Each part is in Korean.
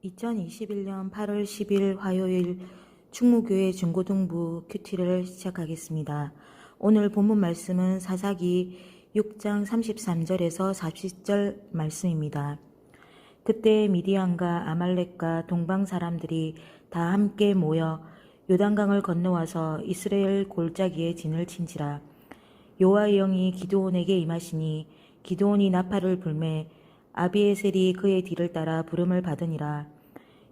2021년 8월 10일 화요일 충무교회 중고등부 큐티를 시작하겠습니다. 오늘 본문 말씀은 사사기 6장 33절에서 40절 말씀입니다. 그때 미디안과 아말렉과 동방 사람들이 다 함께 모여 요단강을 건너와서 이스라엘 골짜기에 진을 친지라. 여호와의 영이 기드온에게 임하시니 기드온이 나팔을 불매 아비에셀이 그의 뒤를 따라 부름을 받으니라.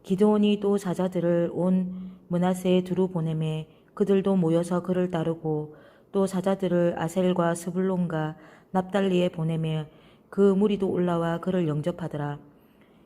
기드온이 또 사자들을 온 므낫세에 두루 보내매 그들도 모여서 그를 따르고 또 사자들을 아셀과 스불론과 납달리에 보내매 그 무리도 올라와 그를 영접하더라.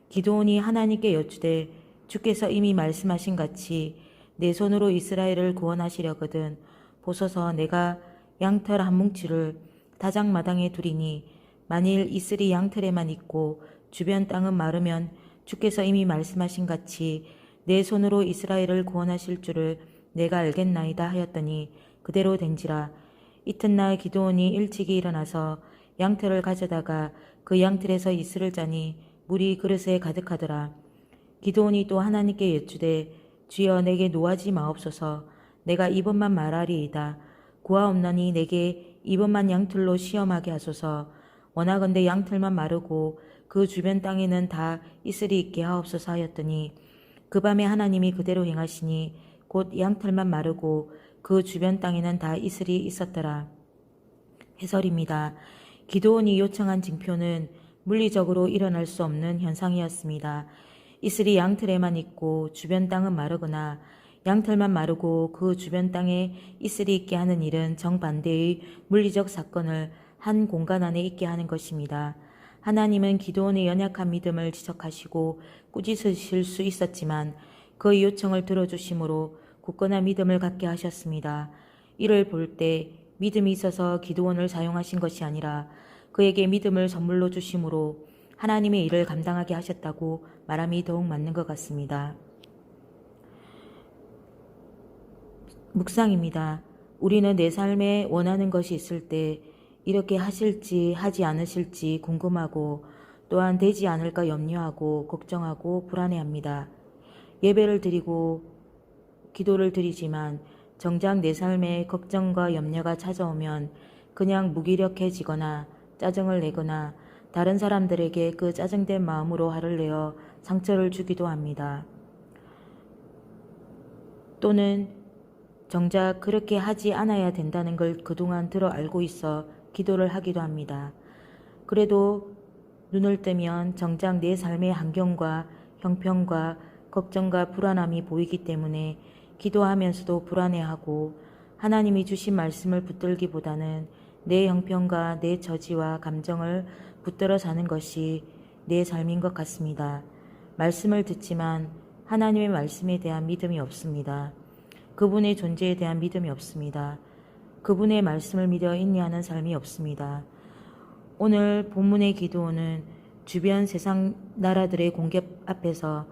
기드온이 하나님께 여쭈되 주께서 이미 말씀하신 같이 내 손으로 이스라엘을 구원하시려거든 보소서 내가 양털 한 뭉치를 다장마당에 두리니 만일 이슬이 양털에만 있고 주변 땅은 마르면 주께서 이미 말씀하신 같이 내 손으로 이스라엘을 구원하실 줄을 내가 알겠나이다 하였더니 그대로 된지라. 이튿날 기드온이 일찍이 일어나서 양털을 가져다가 그 양털에서 이슬을 짜니 물이 그릇에 가득하더라. 기드온이 또 하나님께 여쭈되 주여 내게 노하지 마옵소서. 내가 이번만 말하리이다. 구하옵나니 내게 이번만 양털로 시험하게 하소서. 원하건대 양털만 마르고 그 주변 땅에는 다 이슬이 있게 하옵소서 하였더니 그 밤에 하나님이 그대로 행하시니 곧 양털만 마르고 그 주변 땅에는 다 이슬이 있었더라. 해설입니다. 기드온이 요청한 징표는 물리적으로 일어날 수 없는 현상이었습니다. 이슬이 양털에만 있고 주변 땅은 마르거나 양털만 마르고 그 주변 땅에 이슬이 있게 하는 일은 정반대의 물리적 사건을 한 공간 안에 있게 하는 것입니다. 하나님은 기드온의 연약한 믿음을 지적하시고 꾸짖으실 수 있었지만 그의 요청을 들어주심으로 굳건한 믿음을 갖게 하셨습니다. 이를 볼 때 믿음이 있어서 기드온을 사용하신 것이 아니라 그에게 믿음을 선물로 주심으로 하나님의 일을 감당하게 하셨다고 말함이 더욱 맞는 것 같습니다. 묵상입니다. 우리는 내 삶에 원하는 것이 있을 때 이렇게 하실지 하지 않으실지 궁금하고 또한 되지 않을까 염려하고 걱정하고 불안해합니다. 예배를 드리고 기도를 드리지만 정작 내 삶에 걱정과 염려가 찾아오면 그냥 무기력해지거나 짜증을 내거나 다른 사람들에게 그 짜증된 마음으로 화를 내어 상처를 주기도 합니다. 또는 정작 그렇게 하지 않아야 된다는 걸 그동안 들어 알고 있어 기도를 하기도 합니다. 그래도 눈을 뜨면 정작 내 삶의 환경과 형편과 걱정과 불안함이 보이기 때문에 기도하면서도 불안해하고 하나님이 주신 말씀을 붙들기보다는 내 형편과 내 처지와 감정을 붙들어 사는 것이 내 삶인 것 같습니다. 말씀을 듣지만 하나님의 말씀에 대한 믿음이 없습니다. 그분의 존재에 대한 믿음이 없습니다. 그분의 말씀을 믿어 인내하는 삶이 없습니다. 오늘 본문의 기드온은 주변 세상 나라들의 공격 앞에서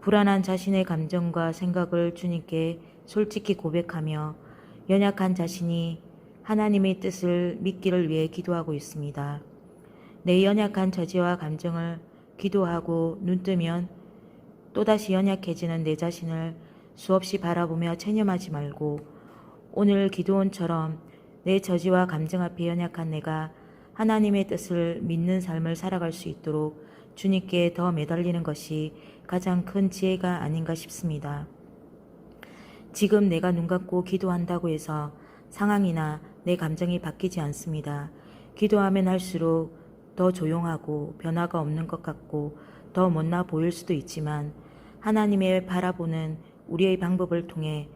불안한 자신의 감정과 생각을 주님께 솔직히 고백하며 연약한 자신이 하나님의 뜻을 믿기를 위해 기도하고 있습니다. 내 연약한 처지와 감정을 기도하고 눈뜨면 또다시 연약해지는 내 자신을 수없이 바라보며 체념하지 말고 오늘 기드온처럼 내 처지와 감정 앞에 연약한 내가 하나님의 뜻을 믿는 삶을 살아갈 수 있도록 주님께 더 매달리는 것이 가장 큰 지혜가 아닌가 싶습니다. 지금 내가 눈 감고 기도한다고 해서 상황이나 내 감정이 바뀌지 않습니다. 기도하면 할수록 더 조용하고 변화가 없는 것 같고 더 못나 보일 수도 있지만 하나님의 바라보는 우리의 방법을 통해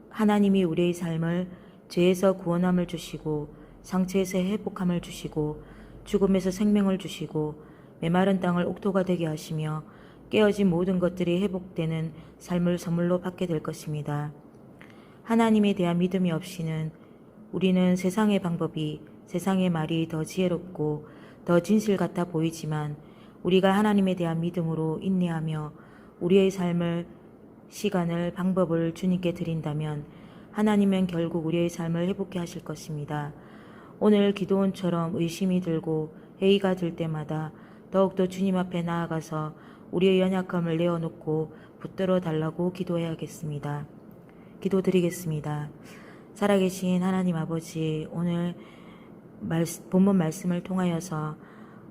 하나님이 우리의 삶을 죄에서 구원함을 주시고 상처에서 회복함을 주시고 죽음에서 생명을 주시고 메마른 땅을 옥토가 되게 하시며 깨어진 모든 것들이 회복되는 삶을 선물로 받게 될 것입니다. 하나님에 대한 믿음이 없이는 우리는 세상의 방법이 세상의 말이 더 지혜롭고 더 진실 같아 보이지만 우리가 하나님에 대한 믿음으로 인내하며 우리의 삶을 시간을 방법을 주님께 드린다면 하나님은 결국 우리의 삶을 회복해 하실 것입니다. 오늘 기드온처럼 의심이 들고 회의가 들 때마다 더욱더 주님 앞에 나아가서 우리의 연약함을 내어놓고 붙들어 달라고 기도해야겠습니다. 기도드리겠습니다. 살아계신 하나님 아버지, 오늘 본문 말씀을 통하여서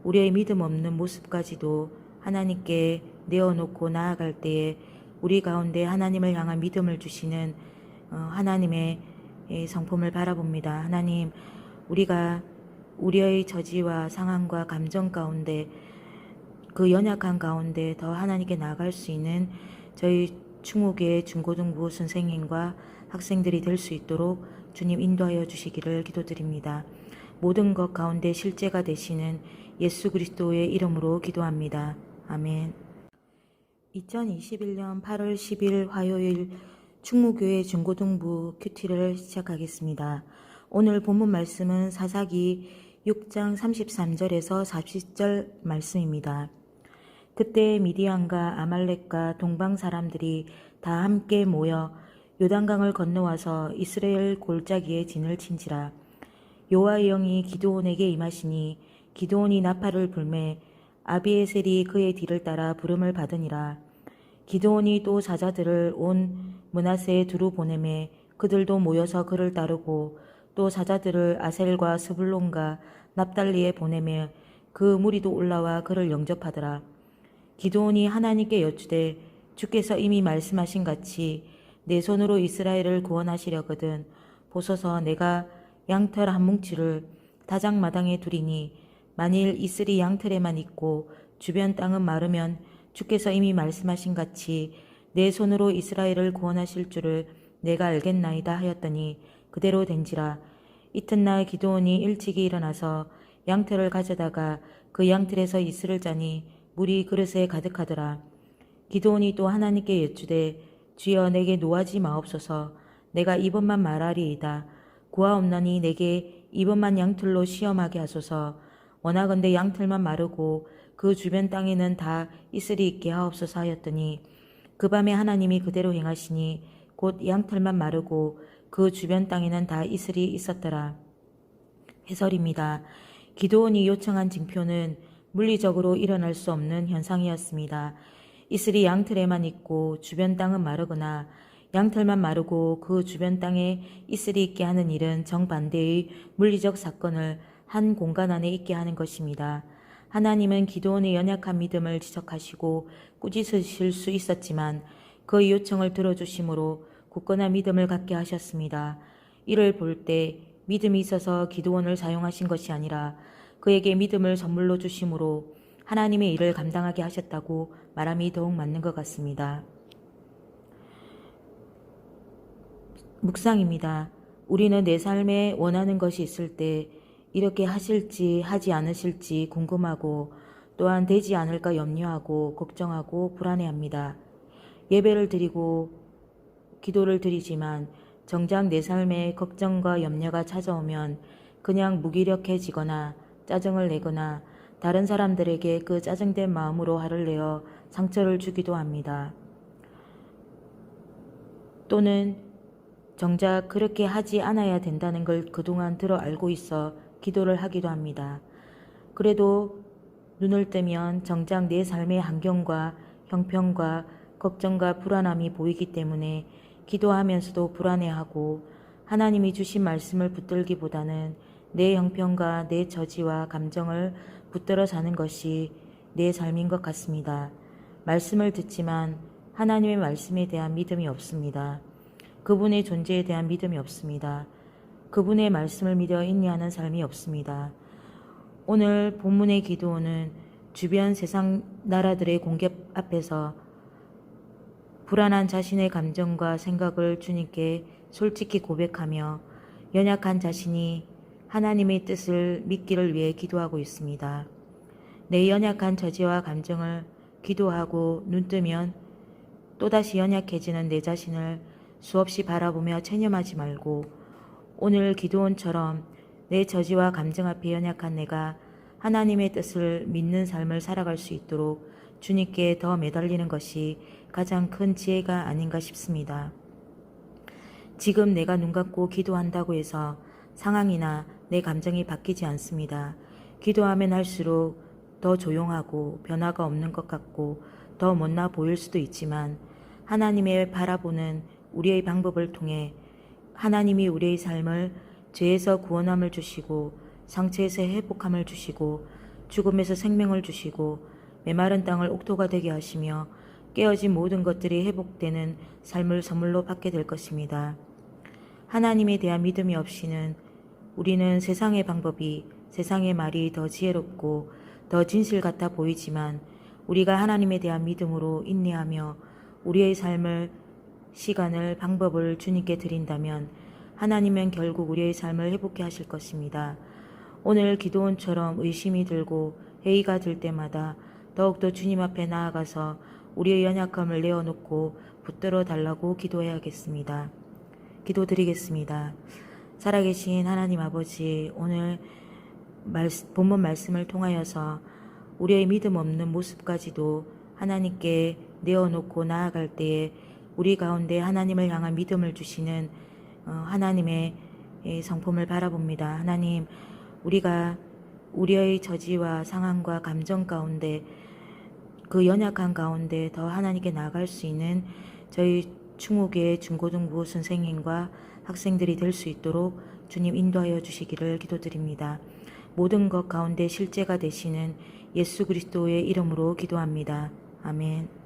우리의 믿음 없는 모습까지도 하나님께 내어놓고 나아갈 때에 우리 가운데 하나님을 향한 믿음을 주시는 하나님의 성품을 바라봅니다. 하나님, 우리가 우리의 저지와 상황과 감정 가운데 그 연약한 가운데 더 하나님께 나아갈 수 있는 저희 충무교회 중고등부 선생님과 학생들이 될 수 있도록 주님 인도하여 주시기를 기도드립니다. 모든 것 가운데 실제가 되시는 예수 그리스도의 이름으로 기도합니다. 아멘. 2021년 8월 10일 화요일 충무교회 중고등부 큐티를 시작하겠습니다. 오늘 본문 말씀은 사사기 6장 33절에서 40절 말씀입니다. 그때 미디안과 아말렉과 동방 사람들이 다 함께 모여 요단강을 건너와서 이스라엘 골짜기에 진을 친지라. 여호와의 영이 기드온에게 임하시니 기드온이 나팔을 불매 아비에셀이 그의 뒤를 따라 부름을 받으니라. 기드온이 또 사자들을 온 므낫세에 두루 보내매 그들도 모여서 그를 따르고 또 사자들을 아셀과 스불론과 납달리에 보내매 그 무리도 올라와 그를 영접하더라. 기드온이 하나님께 여쭈되 주께서 이미 말씀하신 같이 내 손으로 이스라엘을 구원하시려거든 보소서 내가 양털 한 뭉치를 다장마당에 두리니 만일 이슬이 양털에만 있고 주변 땅은 마르면 주께서 이미 말씀하신 같이 내 손으로 이스라엘을 구원하실 줄을 내가 알겠나이다 하였더니 그대로 된지라. 이튿날 기드온이 일찍이 일어나서 양털을 가져다가 그 양털에서 이슬을 짜니 물이 그릇에 가득하더라. 기드온이 또 하나님께 여쭈되 주여 내게 노하지 마옵소서. 내가 이번만 말하리이다. 구하옵나니 내게 이번만 양털로 시험하게 하소서. 원하건대 양털만 마르고 그 주변 땅에는 다 이슬이 있게 하옵소서 하였더니 그 밤에 하나님이 그대로 행하시니 곧 양털만 마르고 그 주변 땅에는 다 이슬이 있었더라. 해설입니다. 기드온이 요청한 징표는 물리적으로 일어날 수 없는 현상이었습니다. 이슬이 양털에만 있고 주변 땅은 마르거나 양털만 마르고 그 주변 땅에 이슬이 있게 하는 일은 정반대의 물리적 사건을 한 공간 안에 있게 하는 것입니다. 하나님은 기드온의 연약한 믿음을 지적하시고 꾸짖으실 수 있었지만 그의 요청을 들어주심으로 굳건한 믿음을 갖게 하셨습니다. 이를 볼 때 믿음이 있어서 기드온을 사용하신 것이 아니라 그에게 믿음을 선물로 주심으로 하나님의 일을 감당하게 하셨다고 말함이 더욱 맞는 것 같습니다. 묵상입니다. 우리는 내 삶에 원하는 것이 있을 때 이렇게 하실지 하지 않으실지 궁금하고 또한 되지 않을까 염려하고 걱정하고 불안해합니다. 예배를 드리고 기도를 드리지만 정작 내 삶에 걱정과 염려가 찾아오면 그냥 무기력해지거나 짜증을 내거나 다른 사람들에게 그 짜증된 마음으로 화를 내어 상처를 주기도 합니다. 또는 정작 그렇게 하지 않아야 된다는 걸 그동안 들어 알고 있어 기도를 하기도 합니다. 그래도 눈을 뜨면 정작 내 삶의 환경과 형편과 걱정과 불안함이 보이기 때문에 기도하면서도 불안해하고 하나님이 주신 말씀을 붙들기보다는 내 형편과 내 저지와 감정을 붙들어 사는 것이 내 삶인 것 같습니다. 말씀을 듣지만 하나님의 말씀에 대한 믿음이 없습니다. 그분의 존재에 대한 믿음이 없습니다. 그분의 말씀을 믿어 인내하는 삶이 없습니다. 오늘 본문의 기도는 주변 세상 나라들의 공격 앞에서 불안한 자신의 감정과 생각을 주님께 솔직히 고백하며 연약한 자신이 하나님의 뜻을 믿기를 위해 기도하고 있습니다. 내 연약한 저지와 감정을 기도하고 눈뜨면 또다시 연약해지는 내 자신을 수없이 바라보며 체념하지 말고 오늘 기드온처럼 내 저지와 감정 앞에 연약한 내가 하나님의 뜻을 믿는 삶을 살아갈 수 있도록 주님께 더 매달리는 것이 가장 큰 지혜가 아닌가 싶습니다. 지금 내가 눈 감고 기도한다고 해서 상황이나 내 감정이 바뀌지 않습니다. 기도하면 할수록 더 조용하고 변화가 없는 것 같고 더 못나 보일 수도 있지만 하나님의 바라보는 우리의 방법을 통해 하나님이 우리의 삶을 죄에서 구원함을 주시고 상처에서 회복함을 주시고 죽음에서 생명을 주시고 메마른 땅을 옥토가 되게 하시며 깨어진 모든 것들이 회복되는 삶을 선물로 받게 될 것입니다. 하나님에 대한 믿음이 없이는 우리는 세상의 방법이, 세상의 말이 더 지혜롭고 더 진실 같아 보이지만 우리가 하나님에 대한 믿음으로 인내하며 우리의 삶을, 시간을, 방법을 주님께 드린다면 하나님은 결국 우리의 삶을 회복해 하실 것입니다. 오늘 기도원처럼 의심이 들고 회의가 들 때마다 더욱더 주님 앞에 나아가서 우리의 연약함을 내어놓고 붙들어 달라고 기도해야겠습니다. 기도드리겠습니다. 살아계신 하나님 아버지, 오늘 본문 말씀을 통하여서 우리의 믿음 없는 모습까지도 하나님께 내어놓고 나아갈 때에 우리 가운데 하나님을 향한 믿음을 주시는 하나님의 성품을 바라봅니다. 하나님, 우리가 우리의 저지와 상황과 감정 가운데 그 연약한 가운데 더 하나님께 나아갈 수 있는 저희 충무교회 중고등부 선생님과 학생들이 될 수 있도록 주님 인도하여 주시기를 기도드립니다. 모든 것 가운데 실제가 되시는 예수 그리스도의 이름으로 기도합니다. 아멘.